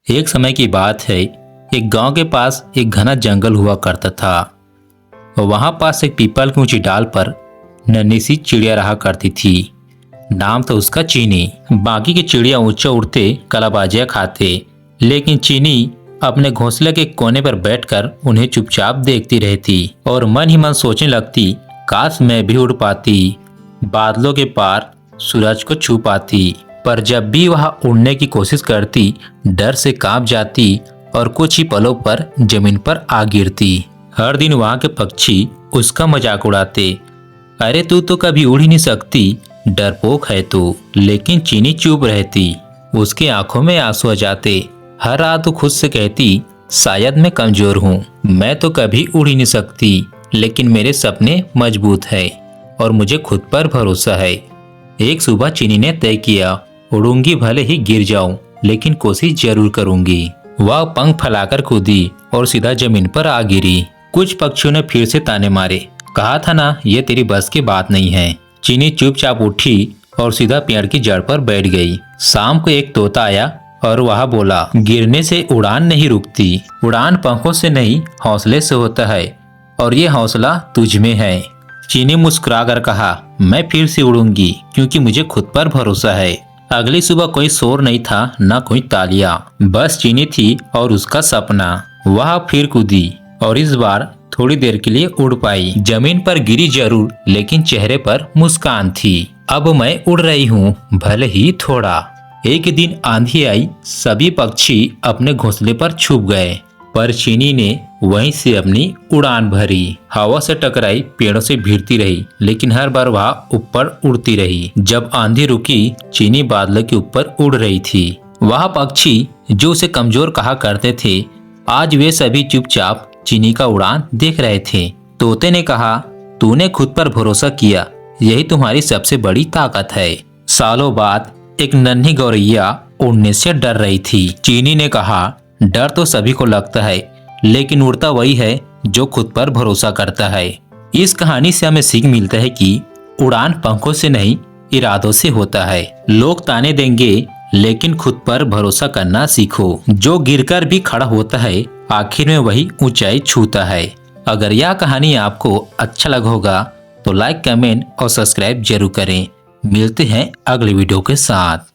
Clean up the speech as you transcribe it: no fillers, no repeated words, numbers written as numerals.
एक समय की बात है, एक गांव के पास एक घना जंगल हुआ करता था। वहां पास एक पीपल की ऊंची डाल पर नन्ही सी चिड़िया रहा करती थी। नाम था उसका चीनी। बाकी की चिड़िया ऊंचे उड़ते कलाबाजियां खाते, लेकिन चीनी अपने घोंसले के कोने पर बैठकर उन्हें चुपचाप देखती रहती और मन ही मन सोचने लगती, काश मैं भी उड़ पाती, बादलों के पार सूरज को छू पाती। पर जब भी वह उड़ने की कोशिश करती, डर से कांप जाती और कुछ ही पलों पर जमीन पर आ गिरती। हर दिन वहां के पक्षी उसका मजाक उड़ाते, अरे तू तो कभी उड़ ही नहीं सकती, डरपोक है तू। लेकिन चीनी चुप रहती, उसकी आंखों में आंसू आ जाते। हर रात वो खुद से कहती, शायद मैं कमजोर हूँ, मैं तो कभी उड़ ही नहीं सकती, लेकिन मेरे सपने मजबूत है और मुझे खुद पर भरोसा है। एक सुबह चीनी ने तय किया, उड़ूंगी भले ही गिर जाऊं, लेकिन कोशिश जरूर करूंगी। वह पंख फैलाकर कूदी और सीधा जमीन पर आ गिरी। कुछ पक्षियों ने फिर से ताने मारे, कहा था ना ये तेरी बस की बात नहीं है। चीनी चुपचाप उठी और सीधा पेड़ की जड़ पर बैठ गई। शाम को एक तोता आया और वह बोला, गिरने से उड़ान नहीं रुकती, उड़ान पंखों से नहीं हौसले से होता है, और ये हौसला तुझ में है। चीनी मुस्कुराकर कहा, मैं फिर से उड़ूंगी क्योंकि मुझे खुद पर भरोसा है। अगली सुबह कोई शोर नहीं था, न कोई तालियां, बस चीनी थी और उसका सपना। वह फिर कूदी और इस बार थोड़ी देर के लिए उड़ पाई। जमीन पर गिरी जरूर, लेकिन चेहरे पर मुस्कान थी। अब मैं उड़ रही हूँ, भले ही थोड़ा। एक दिन आंधी आई, सभी पक्षी अपने घोंसले पर छुप गए, पर चीनी ने वहीं से अपनी उड़ान भरी। हवा से टकराई, पेड़ों से भिड़ती रही, लेकिन हर बार वह ऊपर उड़ती रही। जब आंधी रुकी, चीनी बादलों के ऊपर उड़ रही थी। वह पक्षी जो उसे कमजोर कहा करते थे, आज वे सभी चुपचाप चीनी का उड़ान देख रहे थे। तोते ने कहा, तूने खुद पर भरोसा किया, यही तुम्हारी सबसे बड़ी ताकत है। सालों बाद एक नन्ही गौरैया उड़ने से डर रही थी। चीनी ने कहा, डर तो सभी को लगता है, लेकिन उड़ता वही है जो खुद पर भरोसा करता है। इस कहानी से हमें सीख मिलता है कि उड़ान पंखों से नहीं, इरादों से होता है। लोग ताने देंगे, लेकिन खुद पर भरोसा करना सीखो। जो गिरकर भी खड़ा होता है, आखिर में वही ऊंचाई छूता है। अगर यह कहानी आपको अच्छा लगा होगा तो लाइक, कमेंट और सब्सक्राइब जरूर करें। मिलते हैं अगले वीडियो के साथ।